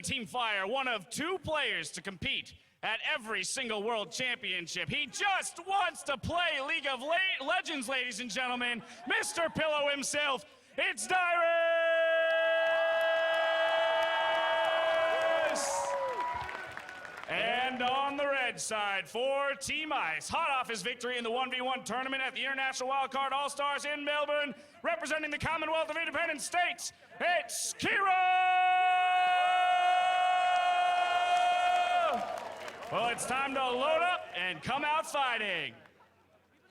Team Fire, one of 2 players to compete at every single World Championship. He just wants to play League of Legends, ladies and gentlemen. Mr. Pillow himself, it's Dyrus! And on the red side for Team Ice, hot off his victory in the 1v1 tournament at the International Wildcard Allstars in Melbourne, representing the Commonwealth of Independent States, it's Kira! Well, it's time to load up and come out fighting.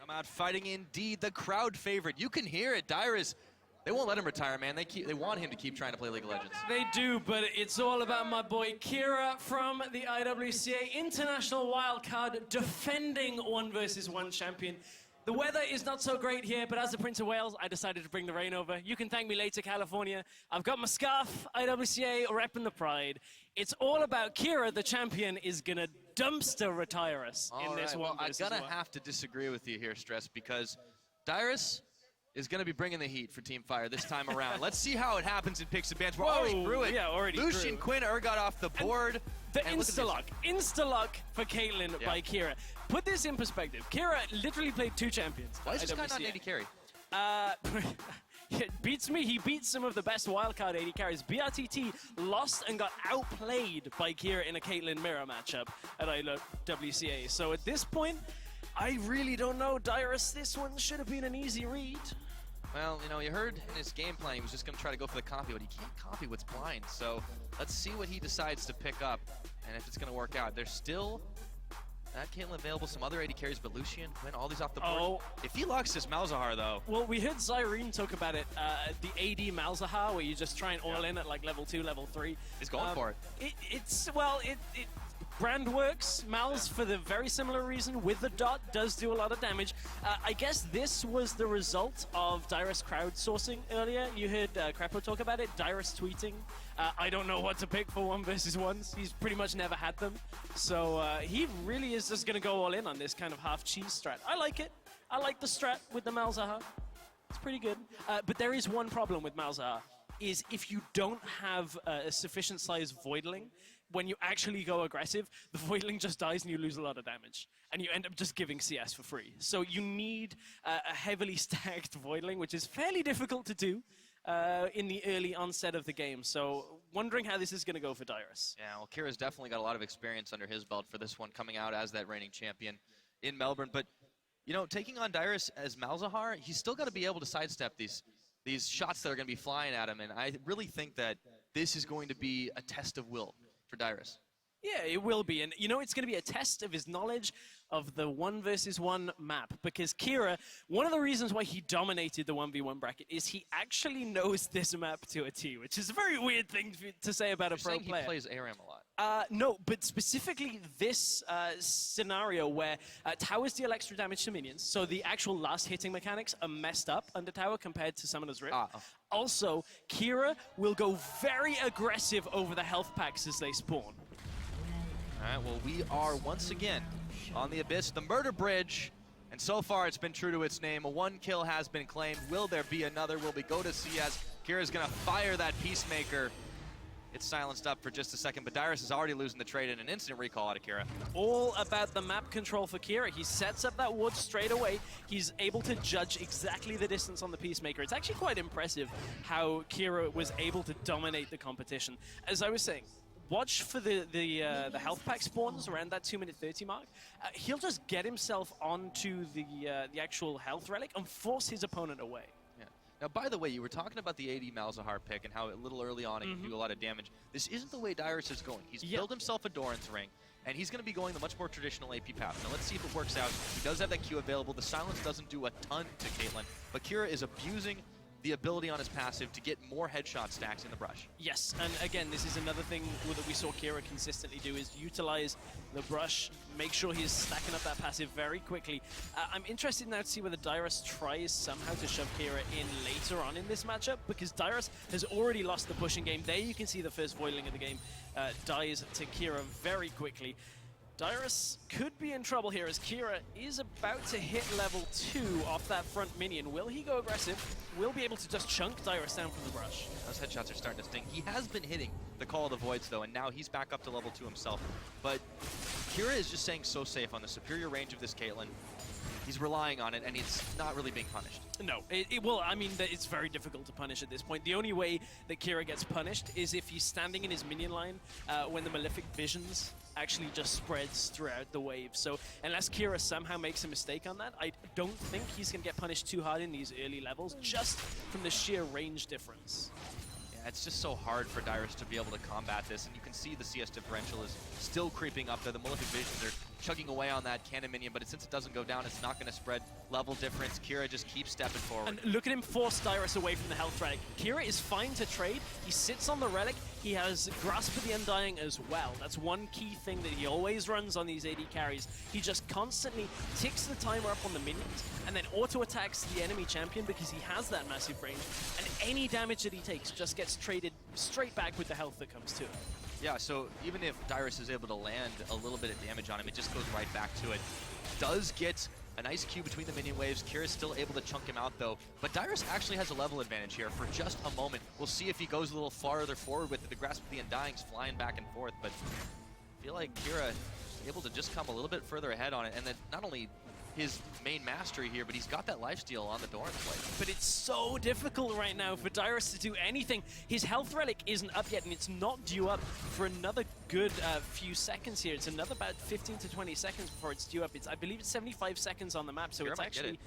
Come out fighting indeed, the crowd favorite. You can hear it, Dyrus. They won't let him retire, man. They want him to keep trying to play League of Legends. They do, but it's all about my boy Kira from the IWCA International Wildcard, defending 1v1 champion. The weather is not so great here, but as the Prince of Wales, I decided to bring the rain over. You can thank me later, California. I've got my scarf, IWCA, repping the pride. It's all about Kira, the champion, is going to dumpster retire us in this one. Well, I'm going to have to disagree with you here, Stress, because Dyrus is going to be bringing the heat for Team Fire this time around. Let's see how it happens in picks and bans. We're already through it. Yeah, already Lucian, through. Quinn, got off the board. The insta-lock for Caitlyn by Kira. Put this in perspective. Kira literally played 2 champions. Why is this guy not an AD carry? It beats me. He beats some of the best wildcard AD carries. BRTT lost and got outplayed by Kira in a Caitlyn mirror matchup at IWCA. So at this point, I really don't know. Dyrus, this one should have been an easy read. Well, you know, you heard in his game plan he was just going to try to go for the copy, but he can't copy what's blind. So let's see what he decides to pick up and if it's going to work out. There's still that Caitlyn available, some other AD carries, but Lucian, Quinn, all these off the board. Oh. If he locks this Malzahar, though. Well, we heard Zyrene talk about it, the AD Malzahar, where you just try and all in at like level 2, level 3. He's going for it. It brand works. Malz, for the very similar reason, with the dot, does do a lot of damage. I guess this was the result of Dyrus crowdsourcing earlier. You heard Crepo talk about it, Dyrus tweeting. I don't know what to pick for 1v1s. He's pretty much never had them. So he really is just going to go all in on this kind of half-cheese strat. I like it. I like the strat with the Malzahar. It's pretty good. But there is one problem with Malzahar, is if you don't have a sufficient size Voidling, when you actually go aggressive, the Voidling just dies and you lose a lot of damage. And you end up just giving CS for free. So you need a heavily stacked Voidling, which is fairly difficult to do in the early onset of the game. So wondering how this is going to go for Dyrus. Yeah, well, Kira's definitely got a lot of experience under his belt for this one, coming out as that reigning champion in Melbourne. But, you know, taking on Dyrus as Malzahar, he's still got to be able to sidestep these shots that are going to be flying at him. And I really think that this is going to be a test of will for Dyrus. Yeah, it will be. And, you know, it's going to be a test of his knowledge of the 1v1 map. Because Kira, one of the reasons why he dominated the 1v1 bracket is he actually knows this map to a T, which is a very weird thing to say about a pro player. He plays ARAM a lot. No, but specifically this scenario where towers deal extra damage to minions, so the actual last hitting mechanics are messed up under tower compared to Summoner's Rift. Also, Kira will go very aggressive over the health packs as they spawn. All right, well, we are once again on the Abyss, the Murder Bridge, and so far it's been true to its name. 1 kill has been claimed. Will there be another? Will we go to CS? Kira's gonna fire that Peacemaker. It's silenced up for just a second, but Dyrus is already losing the trade in an instant recall out of Kira. All about the map control for Kira. He sets up that ward straight away. He's able to judge exactly the distance on the Peacemaker. It's actually quite impressive how Kira was able to dominate the competition. As I was saying, watch for the health pack spawns around that 2:30 mark. He'll just get himself onto the actual health relic and force his opponent away. Now, by the way, you were talking about the AD Malzahar pick and how a little early on it can do a lot of damage. This isn't the way Dyrus is going. He's built himself a Doran's Ring, and he's going to be going the much more traditional AP path. Now, let's see if it works out. He does have that Q available. The silence doesn't do a ton to Caitlyn, but Kira is abusing the ability on his passive to get more headshot stacks in the brush. Yes, and again, this is another thing that we saw Kira consistently do, is utilize the brush, make sure he's stacking up that passive very quickly. I'm interested now to see whether Dyrus tries somehow to shove Kira in later on in this matchup, because Dyrus has already lost the pushing game. There you can see the first Voidling of the game dies to Kira very quickly. Dyrus could be in trouble here as Kira is about to hit level 2 off that front minion. Will he go aggressive? Will be able to just chunk Dyrus down from the brush. Those headshots are starting to sting. He has been hitting the Call of the Voids though, and now he's back up to level 2 himself. But Kira is just staying so safe on the superior range of this Caitlyn. He's relying on it, and it's not really being punished. No, well, I mean, it's very difficult to punish at this point. The only way that Kira gets punished is if he's standing in his minion line when the Malefic Visions actually just spreads throughout the wave. So unless Kira somehow makes a mistake on that, I don't think he's going to get punished too hard in these early levels, just from the sheer range difference. Yeah, it's just so hard for Dyrus to be able to combat this, and you can see the CS differential is still creeping up there. The Malefic Visions are chugging away on that cannon minion, but since it doesn't go down, it's not going to spread level difference. Kira just keeps stepping forward. And look at him force Dyrus away from the health relic. Kira is fine to trade. He sits on the relic. He has Grasp of the Undying as well. That's one key thing that he always runs on these AD carries. He just constantly ticks the timer up on the minions and then auto-attacks the enemy champion because he has that massive range. And any damage that he takes just gets traded straight back with the health that comes to it. Yeah, so even if Dyrus is able to land a little bit of damage on him, it just goes right back to it. Does get a nice Q between the minion waves. Kira's still able to chunk him out though. But Dyrus actually has a level advantage here for just a moment. We'll see if he goes a little farther forward with it. The Grasp of the Undying's flying back and forth, but I feel like Kira is able to just come a little bit further ahead on it. And then not only his main mastery here, but he's got that lifesteal on the Doran's blade. But it's so difficult right now for Dyrus to do anything. His health relic isn't up yet, and it's not due up for another good few seconds here. It's another about 15 to 20 seconds before it's due up. I believe it's 75 seconds on the map, so Kira it's actually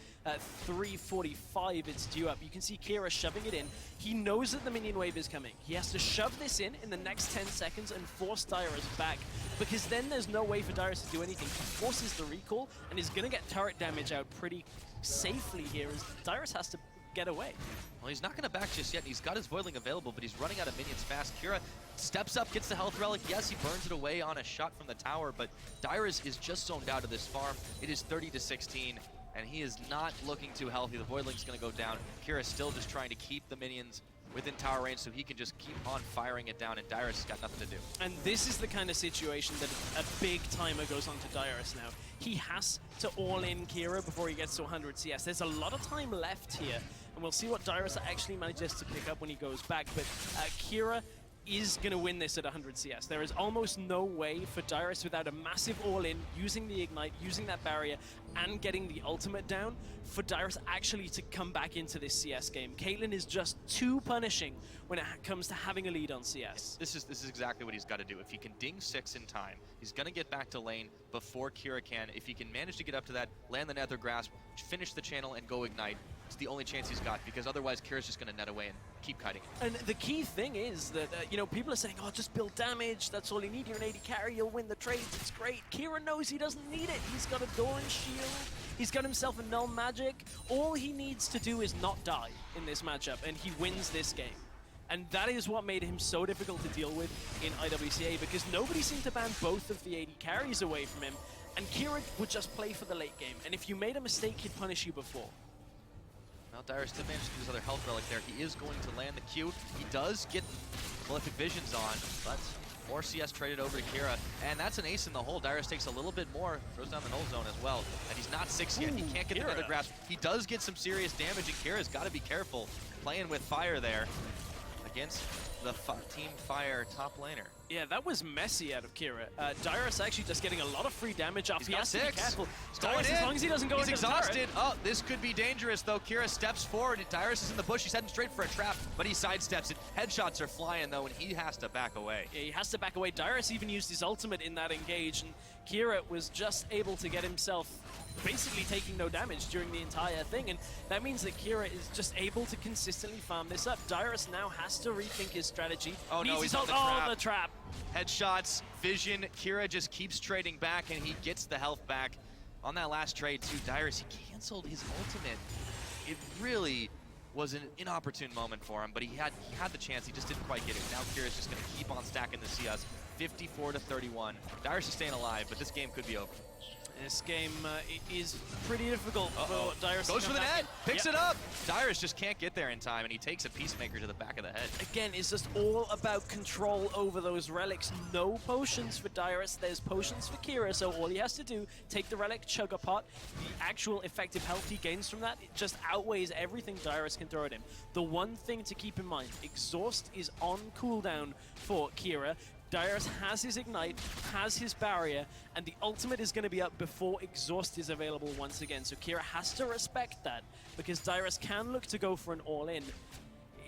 3:45 it's due up. You can see Kira shoving it in. He knows that the minion wave is coming. He has to shove this in the next 10 seconds and force Dyrus back, because then there's no way for Dyrus to do anything. He forces the recall and is going to get turret damage out pretty safely here as Dyrus has to get away. Well, he's not going to back just yet. He's got his Voidling available, but he's running out of minions fast. Kira steps up, gets the health relic. Yes, he burns it away on a shot from the tower, but Dyrus is just zoned out of this farm. It is 30-16, and he is not looking too healthy. The Voidling's going to go down. Kira's still just trying to keep the minions within tower range so he can just keep on firing it down, and Dyrus has got nothing to do. And this is the kind of situation that a big timer goes on to Dyrus now. He has to all-in Kira before he gets to 100 CS. There's a lot of time left here, and we'll see what Dyrus actually manages to pick up when he goes back, but Kira is going to win this at 100 CS. There is almost no way for Dyrus without a massive all-in, using the Ignite, using that barrier, and getting the ultimate down, for Dyrus actually to come back into this CS game. Caitlyn is just too punishing when it comes to having a lead on CS. This is exactly what he's got to do. If he can ding 6 in time, he's going to get back to lane before Kira can. If he can manage to get up to that, land the Nether Grasp, finish the channel, and go Ignite, it's the only chance he's got, because otherwise Kira's just going to net away and keep kiting it. And the key thing is that, you know, people are saying, oh, just build damage, that's all you need, you're an AD carry, you'll win the trades, it's great. Kira knows he doesn't need it. He's got a Doran shield, he's got himself a null magic. All he needs to do is not die in this matchup, and he wins this game. And that is what made him so difficult to deal with in IWCA, because nobody seemed to ban both of the AD carries away from him, and Kira would just play for the late game, and if you made a mistake, he'd punish you before. Well, Dyrus did manage to use other health relic there. He is going to land the Q. He does get Malefic Visions on, but more CS traded over to Kira, and that's an ace in the hole. Dyrus takes a little bit more, throws down the null zone as well, and he's not 6 yet. He can't get the Nether Grasp. He does get some serious damage, and Kira's got to be careful playing with fire there against the Team Fire top laner. Yeah, that was messy out of Kira. Dyrus actually just getting a lot of free damage off. He has to be careful. Dyrus, as long as he doesn't go into exhausted. The turret. Oh, this could be dangerous though. Kira steps forward. Dyrus is in the bush. He's heading straight for a trap, but he sidesteps it. Headshots are flying though, and he has to back away. Yeah, he has to back away. Dyrus even used his ultimate in that engage, and Kira was just able to get himself basically taking no damage during the entire thing, and that means that Kira is just able to consistently farm this up. Dyrus now has to rethink his strategy. Oh no, he's on the trap. Oh, the trap. Headshots, vision, Kira just keeps trading back, and he gets the health back. On that last trade too, Dyrus, he canceled his ultimate. It really was an inopportune moment for him, but he had the chance, he just didn't quite get it. Now Kira's just gonna keep on stacking the CS, 54-31. Dyrus is staying alive, but this game could be over. This game is pretty difficult for Dyrus. Goes for the net, picks Yep. it up. Dyrus just can't get there in time, and he takes a Peacemaker to the back of the head. Again, it's just all about control over those relics. No potions for Dyrus, there's potions for Kira, so all he has to do, take the relic, chug a pot. The actual effective health he gains from that, it just outweighs everything Dyrus can throw at him. The one thing to keep in mind, Exhaust is on cooldown for Kira. Dyrus has his Ignite, has his Barrier, and the ultimate is going to be up before Exhaust is available once again. So Kira has to respect that, because Dyrus can look to go for an all-in.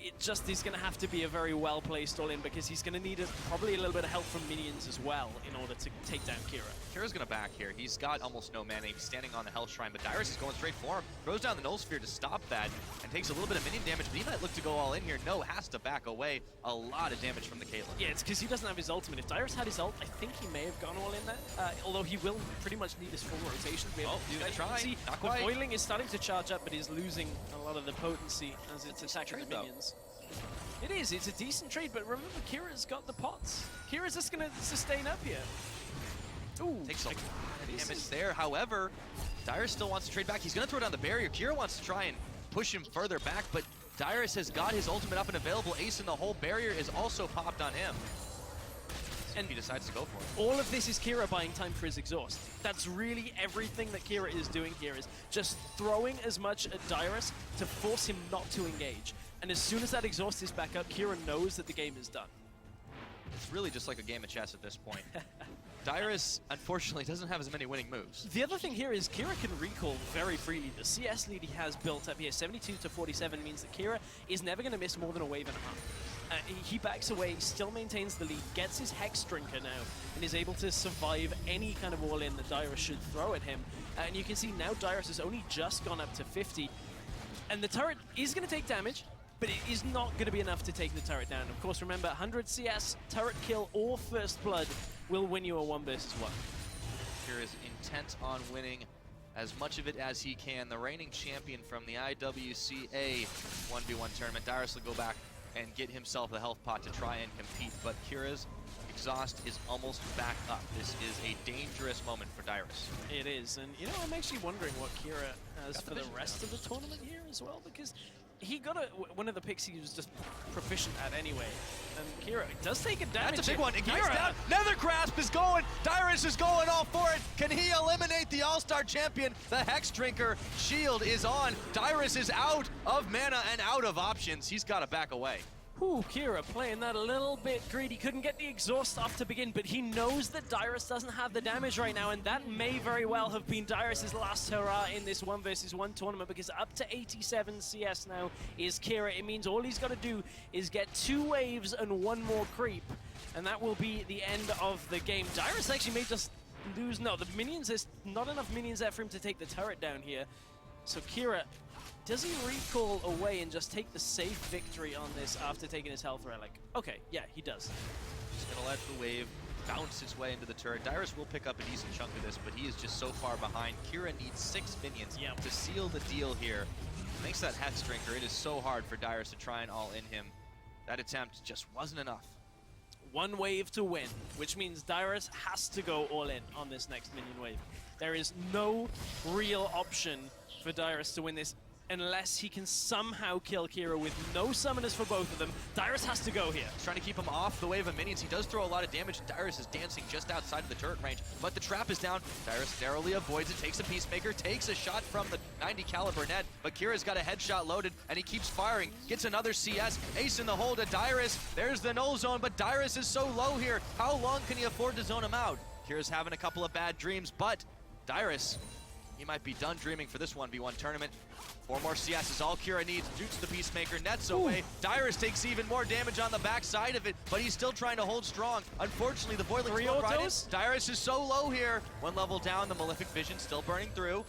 It just is going to have to be a very well-placed all-in, because he's going to need probably a little bit of help from minions as well in order to take down Kira. Kira's gonna back here. He's got almost no mana. He's standing on the Hell Shrine, but Dyrus is going straight for him. Throws down the Null Sphere to stop that, and takes a little bit of minion damage, but he might look to go all in here. No, has to back away. A lot of damage from the Caitlyn. Yeah, it's because he doesn't have his ultimate. If Dyrus had his ult, I think he may have gone all in there. Although he will pretty much need his full rotation to be able to do that. try. See, Not the quite. Boiling is starting to charge up, but he's losing a lot of the potency as it's attacking the trade, though. minions. It is. It's a decent trade, but remember, Kira's got the pots. Kira's just going to sustain up here. Ooh, Takes a lot of damage there. However, Dyrus still wants to trade back. He's going to throw down the barrier. Kira wants to try and push him further back, but Dyrus has got his ultimate up and available. Ace in the hole. Barrier is also popped on him. And he decides to go for it. all of this is Kira buying time for his Exhaust. That's really everything that Kira is doing here, is just throwing as much at Dyrus to force him not to engage. And as soon as that Exhaust is back up, Kira knows that the game is done. It's really just like a game of chess at this point. Dyrus, unfortunately, doesn't have as many winning moves. The other thing here is Kira can recall very freely. The CS lead he has built up here, 72 to 47, means that Kira is never going to miss more than a wave and a half. He backs away, still maintains the lead, gets his Hex Drinker now, and is able to survive any kind of all-in that Dyrus should throw at him. And you can see now Dyrus has only just gone up to 50. And the turret is going to take damage, but it is not going to be enough to take the turret down. Of course, remember, 100 CS, turret kill, or first blood will win you a 1 versus 1. Kira is intent on winning as much of it as he can. The reigning champion from the IWCA 1v1 tournament. Dyrus will go back and get himself a health pot to try and compete, but Kira's Exhaust is almost back up. This is a dangerous moment for Dyrus. It is, and you know, I'm actually wondering what Kira has for the rest of the tournament here as well, because he got one of the picks he was just proficient at anyway. And Kira does take a damage. That's a big hit. one. Ignite's Kira, down. Nether Grasp is going. Dyrus is going all for it. Can he eliminate the All-Star champion? The Hex Drinker shield is on. Dyrus is out of mana and out of options. He's got to back away. Whew, Kira playing that a little bit greedy. Couldn't get the Exhaust off to begin, but he knows that Dyrus doesn't have the damage right now, and that may very well have been Dyrus' last hurrah in this 1 versus 1 tournament, because up to 87 CS now is Kira. It means all he's got to do is get 2 waves and 1 more creep, and that will be the end of the game. Dyrus actually may just lose. No, the minions, there's not enough minions there for him to take the turret down here. So Kira, does he recall away and just take the safe victory on this after taking his health relic? Okay, yeah, he does. Just gonna let the wave bounce its way into the turret. Dyrus will pick up a decent chunk of this, but he is just so far behind. Kira needs 6 minions to seal the deal here. Thanks to that Hex Drinker, it is so hard for Dyrus to try and all-in him. That attempt just wasn't enough. 1 wave to win, which means Dyrus has to go all in on this next minion wave. There is no real option for Dyrus to win this unless he can somehow kill Kira with no summoners for both of them. Dyrus has to go here. He's trying to keep him off the wave of minions. He does throw a lot of damage, and Dyrus is dancing just outside of the turret range, but the trap is down. Dyrus narrowly avoids it, takes a Peacemaker, takes a shot from the 90 caliber net, but Kira's got a headshot loaded, and he keeps firing, gets another CS, ace in the hole to Dyrus. There's the null zone, but Dyrus is so low here. How long can he afford to zone him out? Kira's having a couple of bad dreams, but Dyrus, he might be done dreaming for this 1v1 tournament. 4 more CS is all Kira needs. Jukes the Peacemaker, nets away. Dyrus takes even more damage on the backside of it, but he's still trying to hold strong. Unfortunately, the Boiling's going right in. Dyrus is so low here. 1 level down, the Malefic Vision still burning through.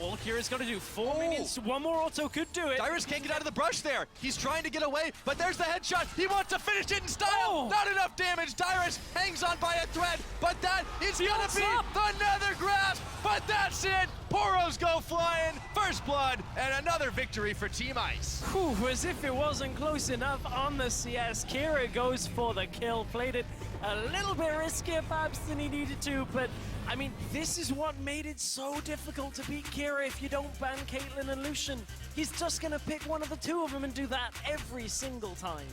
All Kira's got to do, 4 minions, 1 more auto could do it. Dyrus can't get out of the brush there. He's trying to get away, but there's the headshot. He wants to finish it in style. Not enough damage. Dyrus hangs on by a thread, but that is going to be the Nether Grasp. But that's it. Poros go flying. First blood and another victory for Team Ice. Whew, as if it wasn't close enough on the CS. Kira goes for the kill, played it a little bit riskier perhaps than he needed to, but I mean, this is what made it so difficult to beat Kira if you don't ban Caitlyn and Lucian. He's just going to pick one of the two of them and do that every single time.